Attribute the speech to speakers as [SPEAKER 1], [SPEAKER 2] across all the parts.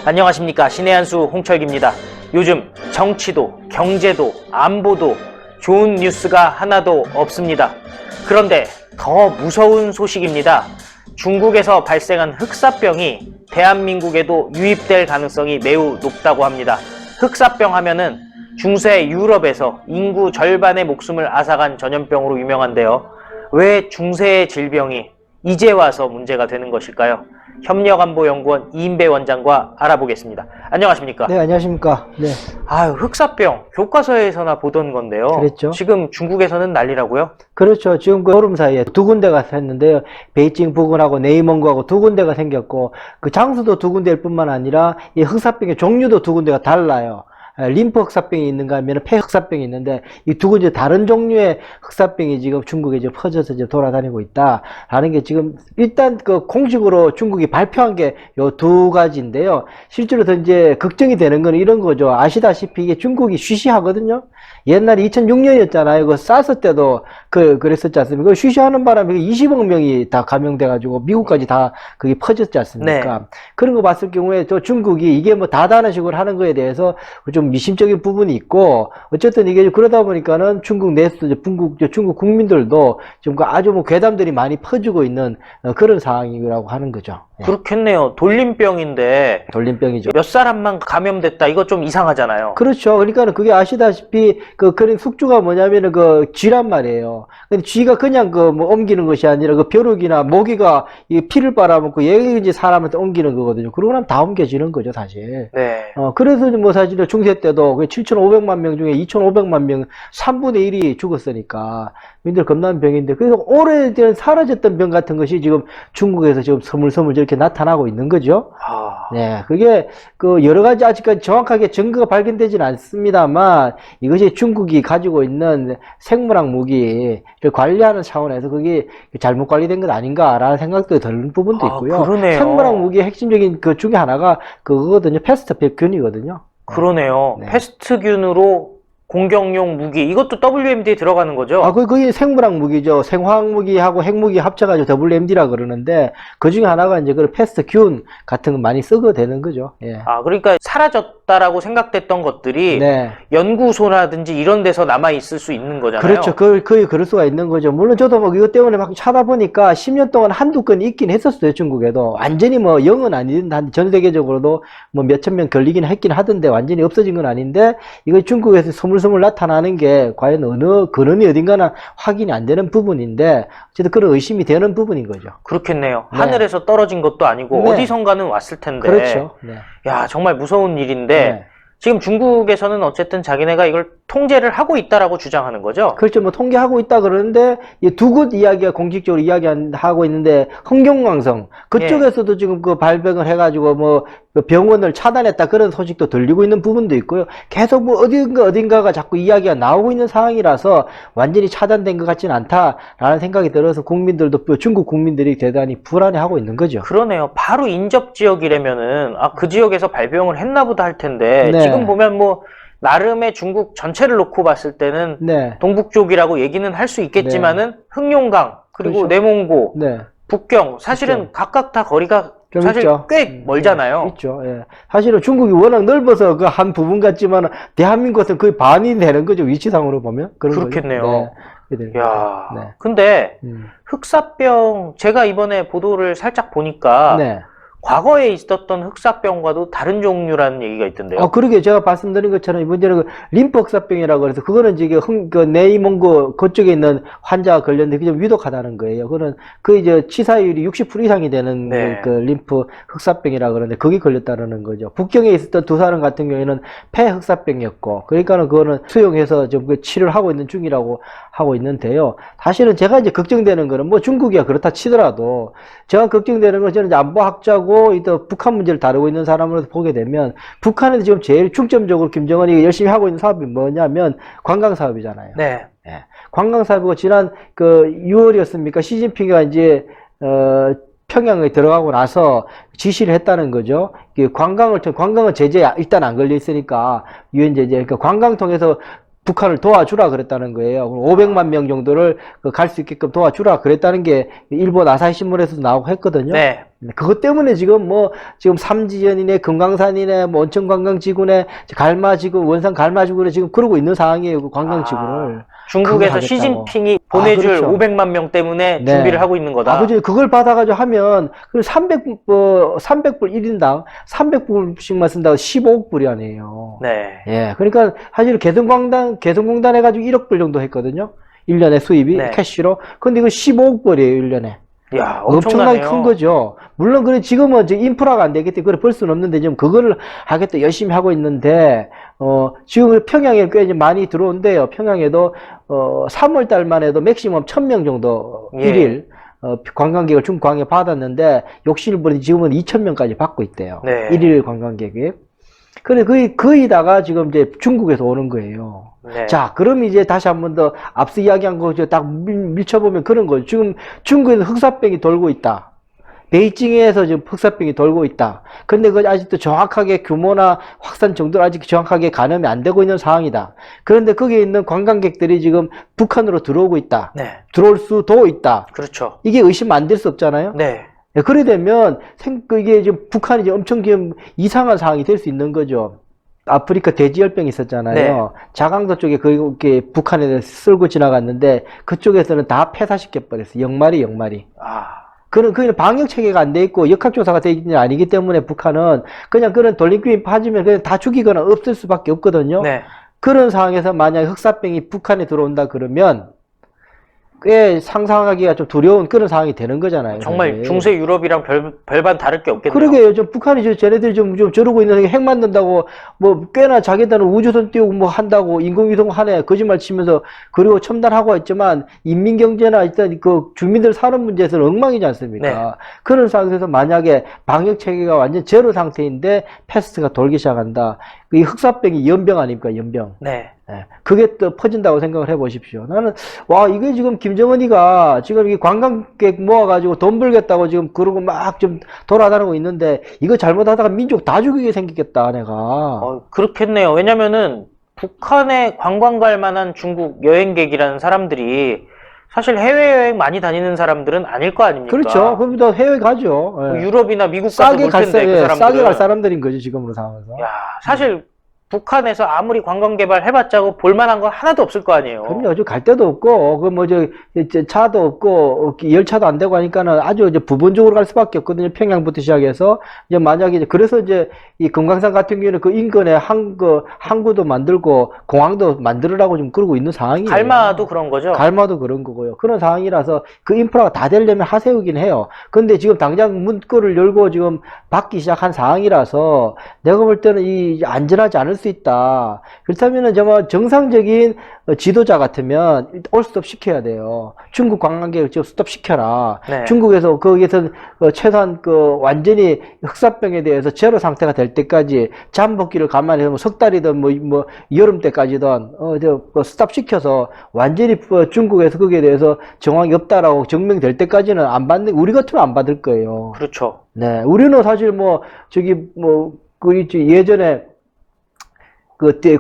[SPEAKER 1] 안녕하십니까, 신의 한수 홍철기입니다. 요즘 정치도 경제도 안보도 좋은 뉴스가 하나도 없습니다. 그런데 더 무서운 소식입니다. 중국에서 발생한 흑사병이 대한민국에도 유입될 가능성이 매우 높다고 합니다. 흑사병 하면은 중세 유럽에서 인구 절반의 목숨을 앗아간 전염병으로 유명한데요. 왜 중세의 질병이 이제 와서 문제가 되는 것일까요? 협력안보연구원 이인배 원장과 알아보겠습니다. 안녕하십니까?
[SPEAKER 2] 네, 안녕하십니까? 네.
[SPEAKER 1] 아유, 흑사병 교과서에서나 보던 건데요.
[SPEAKER 2] 그랬죠.
[SPEAKER 1] 지금 중국에서는 난리라고요?
[SPEAKER 2] 그렇죠. 지금 그 여름 사이에 두 군데가 생겼는데요. 베이징 부근하고 네이멍구하고 두 군데가 생겼고, 그 장수도 두 군데일 뿐만 아니라 이 흑사병의 종류도 두 군데가 달라요. 림프 흑사병이 있는가 하면 폐 흑사병이 있는데, 이 두 군데 다른 종류의 흑사병이 지금 중국에 지금 퍼져서 이제 돌아다니고 있다라는 게 지금 일단 그 공식으로 중국이 발표한 게 요 두 가지인데요. 실제로 더 이제 걱정이 되는 건 이런 거죠. 아시다시피 이게 중국이 쉬쉬하거든요. 옛날에 2006년이었잖아요. 그 사스 때도 그랬었지 않습니까? 쉬쉬하는 바람에 20억 명이 다 감염돼가지고 미국까지 다 그게 퍼졌지 않습니까? 네. 그런 거 봤을 경우에 또 중국이 이게 뭐 다다는 식으로 하는 거에 대해서 좀 미심적인 부분이 있고, 어쨌든 이게 그러다 보니까는 중국 내에서도 중국 국민들도 지금 아주 뭐 괴담들이 많이 퍼지고 있는 그런 상황이라고 하는 거죠.
[SPEAKER 1] 그렇겠네요. 돌림병인데.
[SPEAKER 2] 돌림병이죠.
[SPEAKER 1] 몇 사람만 감염됐다. 이거 좀 이상하잖아요.
[SPEAKER 2] 그렇죠. 그러니까 그게 아시다시피 그런 숙주가 뭐냐면은 그 쥐란 말이에요. 근데 쥐가 그냥 뭐 옮기는 것이 아니라 그 벼룩이나 모기가 이 피를 빨아먹고 얘가 이제 사람한테 옮기는 거거든요. 그러고 나면 다 옮겨지는 거죠, 사실. 네. 그래서 뭐 사실 중세 때도 7,500만 명 중에 2,500만 명 3분의 1이 죽었으니까 민들 겁나는 병인데, 그래서 오래전 사라졌던 병 같은 것이 지금 중국에서 지금 스물스물 이렇게 나타나고 있는 거죠. 네, 그게 그 여러 가지 아직까지 정확하게 증거가 발견되지는 않습니다만, 이것이 중국이 가지고 있는 생물학 무기를 관리하는 차원에서 그게 잘못 관리된 것 아닌가라는 생각도 드는 부분도 있고요.
[SPEAKER 1] 그러네요.
[SPEAKER 2] 생물학 무기의 핵심적인 그 중에 하나가 그거거든요. 패스트균이거든요.
[SPEAKER 1] 그러네요.
[SPEAKER 2] 네.
[SPEAKER 1] 패스트균으로 공격용 무기, 이것도 WMD에 들어가는 거죠?
[SPEAKER 2] 그게 생물학 무기죠. 생화학 무기하고 핵무기 합쳐가지고 WMD라 그러는데, 그 중에 하나가 이제 그 패스트균 같은 거 많이 쓰게 되는 거죠. 예.
[SPEAKER 1] 그러니까 사라졌다라고 생각됐던 것들이
[SPEAKER 2] 네.
[SPEAKER 1] 연구소라든지 이런 데서 남아있을 수 있는 거잖아요.
[SPEAKER 2] 그렇죠. 거의 그럴 수가 있는 거죠. 물론 저도 뭐 이것 때문에 막 찾아보니까 10년 동안 한두 건이 있긴 했었어요, 중국에도. 완전히 뭐 0은 아니든 전 세계적으로도 뭐 몇천 명 걸리긴 했긴 하던데 완전히 없어진 건 아닌데, 이거 중국에서 스물스물 나타나는 게 과연 어느 근원이 어딘가는 확인이 안 되는 부분인데, 어쨌든 그런 의심이 되는 부분인 거죠.
[SPEAKER 1] 그렇겠네요.
[SPEAKER 2] 네.
[SPEAKER 1] 하늘에서 떨어진 것도 아니고
[SPEAKER 2] 네.
[SPEAKER 1] 어디선가는 왔을 텐데.
[SPEAKER 2] 그렇죠. 네.
[SPEAKER 1] 야, 정말 무서운 일인데.
[SPEAKER 2] 네.
[SPEAKER 1] 지금 중국에서는 어쨌든 자기네가 이걸 통제를 하고 있다라고 주장하는 거죠?
[SPEAKER 2] 그렇죠. 뭐 통계하고 있다 그러는데, 이 두 곳 이야기가 공식적으로 이야기하고 있는데, 흥경왕성 그쪽에서도 지금 그 발병을 해가지고 뭐 병원을 차단했다 그런 소식도 들리고 있는 부분도 있고요. 계속 뭐 어딘가가 자꾸 이야기가 나오고 있는 상황이라서 완전히 차단된 것 같지는 않다라는 생각이 들어서 국민들도, 중국 국민들이 대단히 불안해하고 있는 거죠.
[SPEAKER 1] 그러네요. 바로 인접 지역이라면은 그 지역에서 발병을 했나 보다 할 텐데,
[SPEAKER 2] 네.
[SPEAKER 1] 지금 보면 뭐 나름의 중국 전체를 놓고 봤을 때는
[SPEAKER 2] 네.
[SPEAKER 1] 동북 쪽이라고 얘기는 할 수 있겠지만은 흑룡강 그리고
[SPEAKER 2] 그렇죠.
[SPEAKER 1] 내몽고,
[SPEAKER 2] 네.
[SPEAKER 1] 북경, 사실은
[SPEAKER 2] 그렇죠.
[SPEAKER 1] 각각 다 거리가
[SPEAKER 2] 좀
[SPEAKER 1] 사실
[SPEAKER 2] 있죠.
[SPEAKER 1] 꽤 멀잖아요.
[SPEAKER 2] 있죠. 예. 사실은 중국이 워낙 넓어서 그 한 부분 같지만, 대한민국은 거의 반이 되는 거죠, 위치상으로 보면.
[SPEAKER 1] 그렇겠네요.
[SPEAKER 2] 거죠. 네.
[SPEAKER 1] 야,
[SPEAKER 2] 네.
[SPEAKER 1] 근데 흑사병, 제가 이번에 보도를 살짝 보니까
[SPEAKER 2] 네.
[SPEAKER 1] 과거에 있었던 흑사병과도 다른 종류라는 얘기가 있던데요.
[SPEAKER 2] 그러게 제가 말씀드린 것처럼 이번에는 그 림프 흑사병이라고 해서, 그거는 이제 그 네이몽고 그쪽에 있는 환자가 걸렸는데 그게 좀 위독하다는 거예요. 그거는 그 이제 치사율이 60% 이상이 되는
[SPEAKER 1] 네.
[SPEAKER 2] 그 림프 흑사병이라고 그러는데 거기 걸렸다는 거죠. 북경에 있었던 두 사람 같은 경우에는 폐 흑사병이었고, 그러니까는 그거는 수용해서 좀 그 치료를 하고 있는 중이라고 하고 있는데요. 사실은 제가 이제 걱정되는 거는, 뭐 중국이야 그렇다 치더라도 제가 걱정되는 건, 저는 이제 안보학자고 또 북한 문제를 다루고 있는 사람으로서 보게 되면, 북한에서 지금 제일 중점적으로 김정은이 열심히 하고 있는 사업이 뭐냐면 관광 사업이잖아요.
[SPEAKER 1] 네.
[SPEAKER 2] 예. 관광 사업이고, 지난 그 6월이었습니까? 시진핑이가 이제 평양에 들어가고 나서 지시를 했다는 거죠. 관광은 제재 일단 안 걸려 있으니까 유엔 제재. 그러니까 관광 통해서 북한을 도와주라 그랬다는 거예요. 500만 명 정도를 갈 수 있게끔 도와주라 그랬다는 게 일본 아사히 신문에서도 나오고 했거든요.
[SPEAKER 1] 네.
[SPEAKER 2] 그것 때문에 지금 삼지연이네, 금강산이네, 뭐 온천관광지구네, 갈마지구, 원산 갈마지구네 지금 그러고 있는 상황이에요. 그 관광지구를.
[SPEAKER 1] 중국에서
[SPEAKER 2] 그거
[SPEAKER 1] 시진핑이 보내줄
[SPEAKER 2] 그렇죠.
[SPEAKER 1] 500만 명 때문에
[SPEAKER 2] 네.
[SPEAKER 1] 준비를 하고 있는 거다.
[SPEAKER 2] 그죠. 그걸 받아가지고 하면, 300불 1인당 300불씩만 쓴다고 15억 불이 아니에요.
[SPEAKER 1] 네.
[SPEAKER 2] 예. 그러니까, 사실 개성공단 해가지고 1억 불 정도 했거든요. 1년에 수입이,
[SPEAKER 1] 네.
[SPEAKER 2] 캐시로. 근데 이거 15억 불이에요, 1년에.
[SPEAKER 1] 야,
[SPEAKER 2] 엄청나게
[SPEAKER 1] 엄청나네요.
[SPEAKER 2] 큰 거죠. 물론, 그래, 지금은 이제 인프라가 안 되기 때문에 그걸 벌 수는 없는데, 지금 그거를 하겠다 열심히 하고 있는데, 지금 평양에 꽤 많이 들어온대요. 평양에도, 3월 달만 해도 맥시멈 1000명 정도,
[SPEAKER 1] 예.
[SPEAKER 2] 1일, 관광객을 중국 광에 받았는데, 욕심을 부리니 지금은 2000명까지 받고 있대요.
[SPEAKER 1] 네.
[SPEAKER 2] 1일 관광객이. 그래, 거의다가 지금 이제 중국에서 오는 거예요.
[SPEAKER 1] 네.
[SPEAKER 2] 자, 그럼 이제 다시 한 번 더 앞서 이야기한 거 딱 밀쳐보면 그런 거죠. 지금 중국에서 흑사병이 돌고 있다. 베이징에서 지금 흑사병이 돌고 있다. 근데 그 아직도 정확하게 규모나 확산 정도는 아직 정확하게 가늠이 안 되고 있는 상황이다. 그런데 거기에 있는 관광객들이 지금 북한으로 들어오고 있다.
[SPEAKER 1] 네.
[SPEAKER 2] 들어올 수도 있다.
[SPEAKER 1] 그렇죠.
[SPEAKER 2] 이게 의심 안 될 수 없잖아요.
[SPEAKER 1] 네.
[SPEAKER 2] 그래 되면 이게 지금 북한이 이제 엄청 지금 이상한 상황이 될 수 있는 거죠. 아프리카 돼지열병이 있었잖아요.
[SPEAKER 1] 네.
[SPEAKER 2] 자강도 쪽에 그게 북한에 쓸고 지나갔는데 그쪽에서는 다 폐사시켜 버렸어요. 영마리. 그는 방역 체계가 안 돼 있고 역학조사가 돼 있는 게 아니기 때문에 북한은 그냥 그런 돌림길이 빠지면 그냥 다 죽이거나 없을 수밖에 없거든요.
[SPEAKER 1] 네.
[SPEAKER 2] 그런 상황에서 만약 흑사병이 북한에 들어온다 그러면 꽤 상상하기가 좀 두려운 그런 상황이 되는 거잖아요.
[SPEAKER 1] 정말
[SPEAKER 2] 사실.
[SPEAKER 1] 중세 유럽이랑 별반 다를 게 없겠네요.
[SPEAKER 2] 그러게요. 좀 북한이 쟤네들이 좀 저러고 있는 핵 만든다고 뭐 꽤나 자기들은 우주선 띄우고 뭐 한다고 인공위성 하네 거짓말 치면서 그리고 첨단하고 있지만 인민경제나 일단 그 주민들 사는 문제에서는 엉망이지 않습니까?
[SPEAKER 1] 네.
[SPEAKER 2] 그런 상태에서 만약에 방역 체계가 완전 제로 상태인데 패스트가 돌기 시작한다. 이 흑사병이 연병 아닙니까? 연병.
[SPEAKER 1] 네.
[SPEAKER 2] 예, 그게 또 퍼진다고 생각을 해보십시오. 나는, 와, 이게 지금 김정은이가 지금 이 관광객 모아가지고 돈 벌겠다고 지금 그러고 막 좀 돌아다니고 있는데, 이거 잘못하다가 민족 다 죽이게 생기겠다, 내가.
[SPEAKER 1] 그렇겠네요. 왜냐면은 북한에 관광 갈 만한 중국 여행객이라는 사람들이 사실 해외여행 많이 다니는 사람들은 아닐 거 아닙니까?
[SPEAKER 2] 그렇죠. 그럼 더 해외 가죠. 예.
[SPEAKER 1] 유럽이나 미국 가서
[SPEAKER 2] 싸게
[SPEAKER 1] 놀 텐데 그
[SPEAKER 2] 예,
[SPEAKER 1] 사람들은.
[SPEAKER 2] 싸게 갈 사람들인 거지, 지금으로 상황에서.
[SPEAKER 1] 야, 사실 북한에서 아무리 관광 개발 해봤자고 볼만한 거 하나도 없을 거 아니에요.
[SPEAKER 2] 그럼요. 아주 갈 데도 없고, 차도 없고, 열차도 안 되고 하니까는 아주 이제 부분적으로 갈 수밖에 없거든요. 평양부터 시작해서. 이제 만약에, 그래서 이제 이 금강산 같은 경우는 그 인근에 항구도 만들고, 공항도 만들으라고 지금 그러고 있는 상황이에요.
[SPEAKER 1] 갈마도 그런 거죠?
[SPEAKER 2] 갈마도 그런 거고요. 그런 상황이라서 그 인프라가 다 되려면 하세우긴 해요. 근데 지금 당장 문구를 열고 지금 받기 시작한 상황이라서 내가 볼 때는 이 안전하지 않을 수 있다. 그렇다면은 정말 정상적인 지도자 같으면 올 스톱 시켜야 돼요. 중국 관광객을 지금 스톱 시켜라.
[SPEAKER 1] 네.
[SPEAKER 2] 중국에서 거기서 최소한 완전히 흑사병에 대해서 제로 상태가 될 때까지 잠복기를 감안해서 뭐 석 달이든 뭐 여름 때까지든 스톱 시켜서 완전히 중국에서 거기에 대해서 정황이 없다라고 증명될 때까지는 안 받는 우리 같으면 안 받을 거예요.
[SPEAKER 1] 그렇죠.
[SPEAKER 2] 네, 우리는 사실 예전에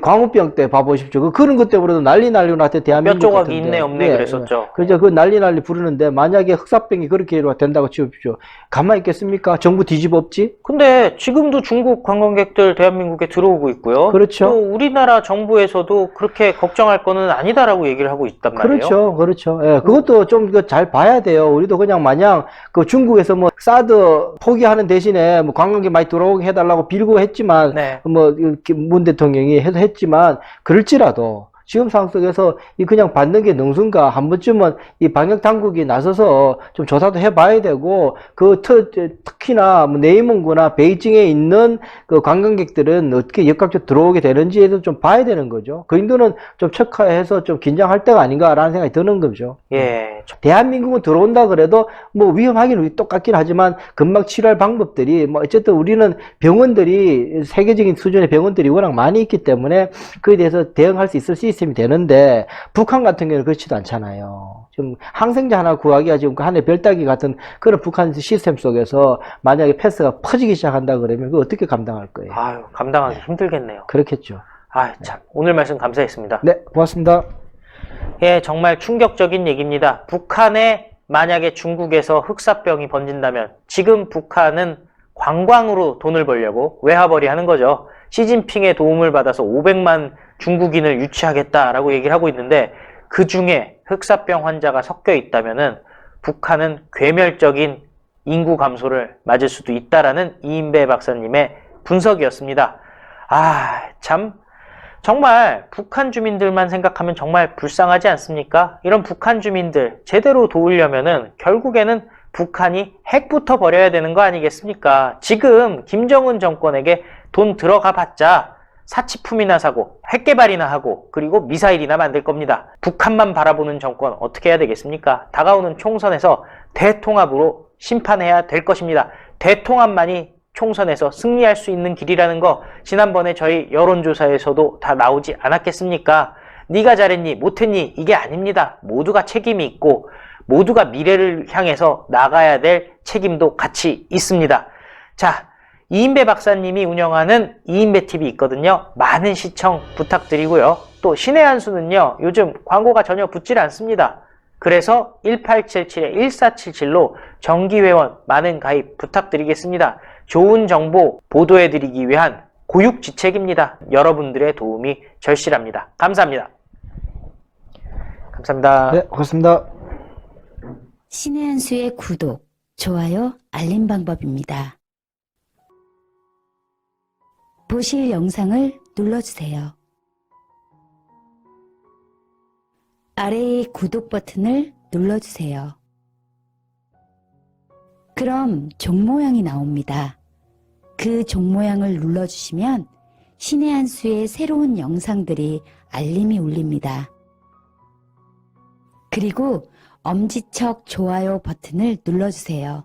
[SPEAKER 2] 광우병 때 봐보십시오. 그런 것 때문에도 난리 났대, 대한민국.
[SPEAKER 1] 몇 조각이
[SPEAKER 2] 같은데.
[SPEAKER 1] 있네, 없네, 그랬었죠.
[SPEAKER 2] 그렇죠. 그 난리 부르는데, 만약에 흑사병이 그렇게 된다고 치십시오. 가만히 있겠습니까? 정부 뒤집어 엎지?
[SPEAKER 1] 근데 지금도 중국 관광객들 대한민국에 들어오고 있고요.
[SPEAKER 2] 그렇죠.
[SPEAKER 1] 또 우리나라 정부에서도 그렇게 걱정할 거는 아니다라고 얘기를 하고 있단 말이에요.
[SPEAKER 2] 그렇죠. 예, 그것도 좀 잘 봐야 돼요. 우리도 그냥 마냥 중국에서 뭐 사드 포기하는 대신에 뭐 관광객 많이 들어오게 해달라고 빌고 했지만,
[SPEAKER 1] 네.
[SPEAKER 2] 문 대통령이 했지만, 그럴지라도, 지금 상황 속에서 그냥 받는 게 능수인가 한 번쯤은 이 방역 당국이 나서서 좀 조사도 해봐야 되고 특히나 뭐 내이문구나 베이징에 있는 그 관광객들은 어떻게 역학적으로 들어오게 되는지에도 좀 봐야 되는 거죠. 그 인도는 좀 척하해서 좀 긴장할 때가 아닌가라는 생각이 드는 거죠.
[SPEAKER 1] 예.
[SPEAKER 2] 대한민국은 들어온다 그래도 뭐 위험하기는 똑같긴 하지만 금방 치료할 방법들이 뭐 어쨌든 우리는 병원들이 세계적인 수준의 병원들이 워낙 많이 있기 때문에 그에 대해서 대응할 수 있을 시스템이 되는데 북한 같은 경우는 그렇지도 않잖아요. 지금 항생제 하나 구하기가 지금 하늘의 별따기 같은 그런 북한 시스템 속에서 만약에 패스가 퍼지기 시작한다 그러면 그거 어떻게 감당할 거예요?
[SPEAKER 1] 아유, 감당하기 힘들겠네요.
[SPEAKER 2] 그렇겠죠.
[SPEAKER 1] 아, 참. 오늘 말씀 감사했습니다.
[SPEAKER 2] 네, 고맙습니다.
[SPEAKER 1] 예, 정말 충격적인 얘기입니다. 북한에 만약에 중국에서 흑사병이 번진다면 지금 북한은 관광으로 돈을 벌려고 외화벌이 하는 거죠. 시진핑의 도움을 받아서 500만 중국인을 유치하겠다라고 얘기를 하고 있는데 그 중에 흑사병 환자가 섞여 있다면은 북한은 괴멸적인 인구 감소를 맞을 수도 있다라는 이인배 박사님의 분석이었습니다. 아, 참. 정말 북한 주민들만 생각하면 정말 불쌍하지 않습니까? 이런 북한 주민들 제대로 도우려면은 결국에는 북한이 핵부터 버려야 되는 거 아니겠습니까? 지금 김정은 정권에게 돈 들어가 봤자 사치품이나 사고 핵개발이나 하고 그리고 미사일이나 만들 겁니다. 북한만 바라보는 정권 어떻게 해야 되겠습니까? 다가오는 총선에서 대통합으로 심판해야 될 것입니다. 대통합만이 총선에서 승리할 수 있는 길이라는 거 지난번에 저희 여론조사에서도 다 나오지 않았겠습니까? 네가 잘했니 못했니 이게 아닙니다. 모두가 책임이 있고 모두가 미래를 향해서 나가야 될 책임도 같이 있습니다. 자, 이인배 박사님이 운영하는 이인배TV 있거든요. 많은 시청 부탁드리고요. 또 신의 한 수는요. 요즘 광고가 전혀 붙질 않습니다. 그래서 1877-1477로 정기회원 많은 가입 부탁드리겠습니다. 좋은 정보 보도해드리기 위한 고육지책입니다. 여러분들의 도움이 절실합니다. 감사합니다. 감사합니다.
[SPEAKER 2] 네, 고맙습니다.
[SPEAKER 3] 신의 한 수의 구독, 좋아요, 알림 방법입니다. 보실 영상을 눌러주세요. 아래의 구독 버튼을 눌러주세요. 그럼 종 모양이 나옵니다. 그 종 모양을 눌러주시면 신의 한 수의 새로운 영상들이 알림이 울립니다. 그리고 엄지척 좋아요 버튼을 눌러주세요.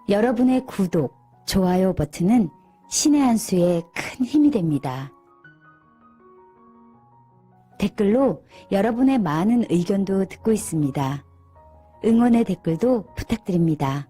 [SPEAKER 3] 여러분의 구독, 좋아요 버튼은 신의 한 수에 큰 힘이 됩니다. 댓글로 여러분의 많은 의견도 듣고 있습니다. 응원의 댓글도 부탁드립니다.